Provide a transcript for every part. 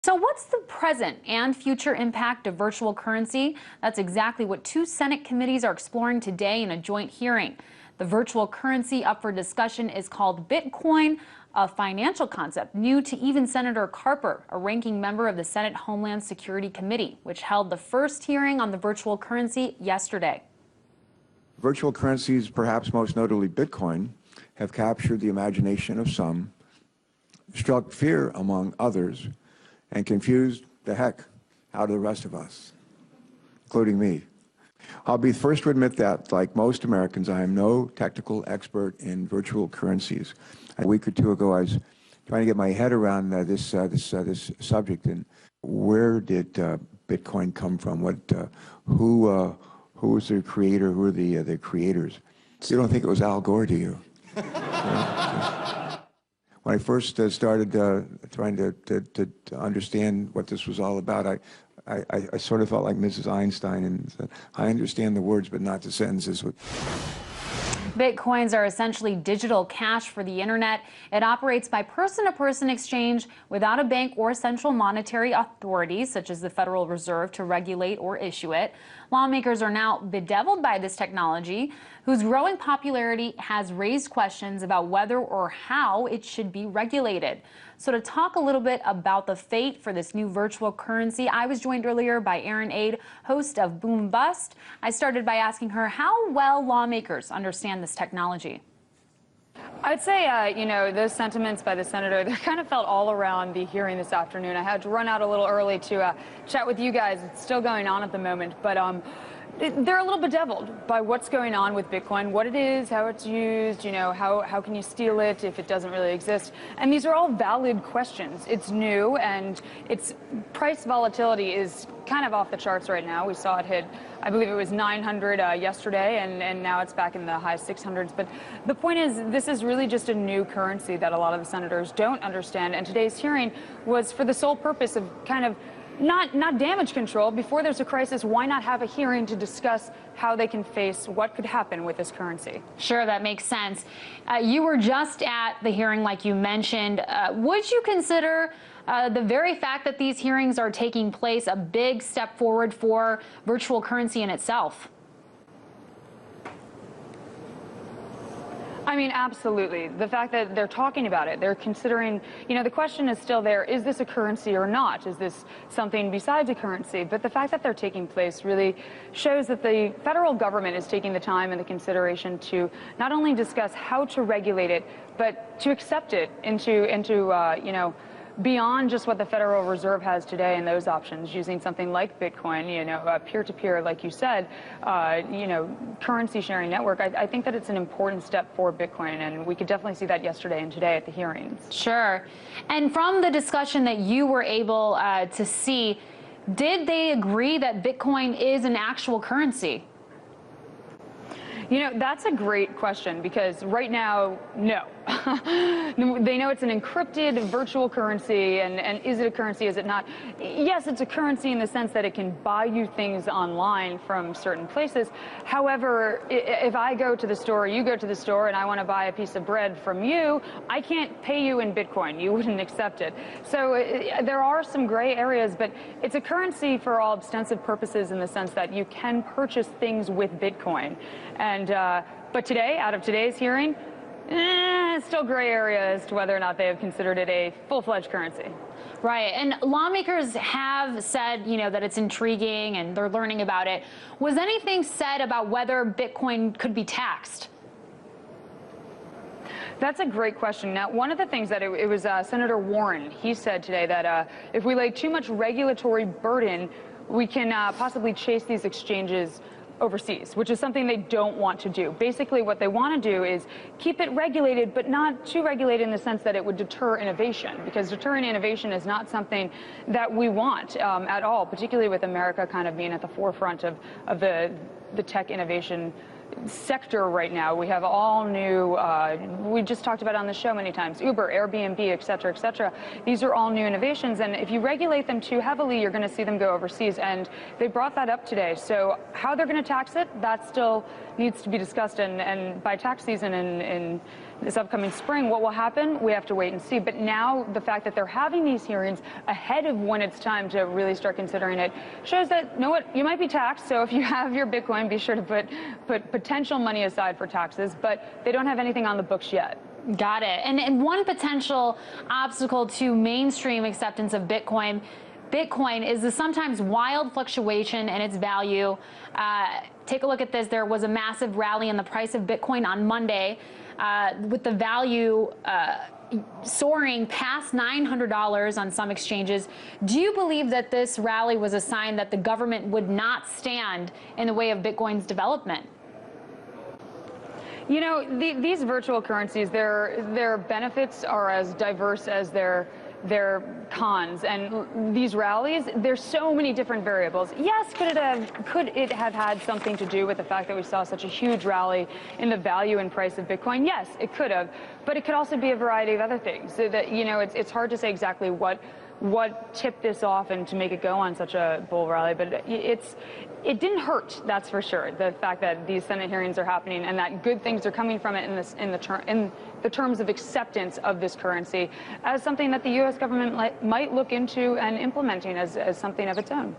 So what's the present and future impact of virtual currency? That's exactly what two Senate committees are exploring today in a joint hearing. The virtual currency up for discussion is called Bitcoin, a financial concept new to even Senator Carper, a ranking member of the Senate Homeland Security Committee, which held the first hearing on the virtual currency yesterday. Virtual currencies, perhaps most notably Bitcoin, have captured the imagination of some, struck fear among others, and confused the heck out of the rest of us, including me. I'll be the first to admit that, like most Americans, I am no technical expert in virtual currencies. A week or two ago, I was trying to get my head around this subject, and where did Bitcoin come from? Who was the creator? Who are the creators? You don't think it was Al Gore, do you? When I first started trying to understand what this was all about, I sort of felt like Mrs. Einstein and said, I understand the words, but not the sentences. Bitcoins are essentially digital cash for the internet. It operates by person-to-person exchange without a bank or central monetary authority, such as the Federal Reserve, to regulate or issue it. Lawmakers are now bedeviled by this technology, whose growing popularity has raised questions about whether or how it should be regulated. So to talk a little bit about the fate for this new virtual currency, I was joined earlier by Erin Ade, host of Boom Bust. I started by asking her how well lawmakers understand this technology. I'd say, those sentiments by the senator, they kind of felt all around the hearing this afternoon. I had to run out a little early to chat with you guys. It's still going on at the moment, but they're a little bedeviled by what's going on with Bitcoin, what it is, how it's used, how can you steal it if it doesn't really exist? And these are all valid questions. It's new, and its price volatility is kind of off the charts right now. We saw it hit, I believe it was 900 yesterday, and now it's back in the high 600s. But the point is, this is really just a new currency that a lot of the senators don't understand. And today's hearing was for the sole purpose of kind of not damage control. Before there's a crisis, why not have a hearing to discuss how they can face what could happen with this currency? Sure, that makes sense. You were just at the hearing, like you mentioned. Would you consider the very fact that these hearings are taking place a big step forward for virtual currency in itself? I mean, absolutely. The fact that they're talking about it, they're considering, the question is still there, is this a currency or not? Is this something besides a currency? But the fact that they're taking place really shows that the federal government is taking the time and the consideration to not only discuss how to regulate it, but to accept it into beyond just what the Federal Reserve has today and those options, using something like Bitcoin, peer-to-peer, like you said, currency sharing network. I think that it's an important step for Bitcoin, and we could definitely see that yesterday and today at the hearings. Sure. And from the discussion that you were able to see, did they agree that Bitcoin is an actual currency? That's a great question, because right now, no. They know it's an encrypted virtual currency, and is it a currency, is it not? Yes, it's a currency in the sense that it can buy you things online from certain places. However, if I go to the store, you go to the store, and I want to buy a piece of bread from you, I can't pay you in Bitcoin. You wouldn't accept it. So there are some gray areas, but it's a currency for all extensive purposes in the sense that you can purchase things with Bitcoin. And but today, out of today's hearing, it's still gray area as to whether or not they have considered it a full-fledged currency. Right, and lawmakers have said, that it's intriguing and they're learning about it. Was anything said about whether Bitcoin could be taxed? That's a great question. Now, one of the things that it was Senator Warren, he said today that if we lay too much regulatory burden, we can possibly chase these exchanges overseas, which is something they don't want to do. Basically, what they want to do is keep it regulated, but not too regulated in the sense that it would deter innovation, because deterring innovation is not something that we want at all, particularly with America kind of being at the forefront of the tech innovation sector right now. We have all new, we just talked about it on the show many times, Uber, Airbnb, et cetera, et cetera. These are all new innovations, and if you regulate them too heavily, you're going to see them go overseas, and they brought that up today. So how they're going to tax it, that still needs to be discussed, and by tax season in this upcoming spring. What will happen? We have to wait and see. But now the fact that they're having these hearings ahead of when it's time to really start considering it shows that, you know what, you might be taxed. So if you have your Bitcoin, be sure to put potential money aside for taxes. But they don't have anything on the books yet. Got it. And one potential obstacle to mainstream acceptance of Bitcoin is the sometimes wild fluctuation in its value. Take a look at this. There was a massive rally in the price of Bitcoin on Monday, with the value soaring past $900 on some exchanges. Do you believe that this rally was a sign that the government would not stand in the way of Bitcoin's development? You know, these virtual currencies, their benefits are as diverse as their cons, and these rallies, there's so many different variables. Yes, could it have had something to do with the fact that we saw such a huge rally in the value and price of Bitcoin? Yes, it could have, but it could also be a variety of other things. So that, you know, it's hard to say exactly what tipped this off and to make it go on such a bull rally, but it didn't hurt, that's for sure. The fact that these Senate hearings are happening and that good things are coming from it in the terms of acceptance of this currency as something that the U.S. government might look into and implementing as something of its own.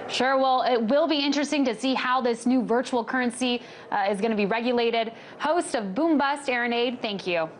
Sure. Well, it will be interesting to see how this new virtual currency is going to be regulated. Host of Boom Bust, Erin Ade, thank you.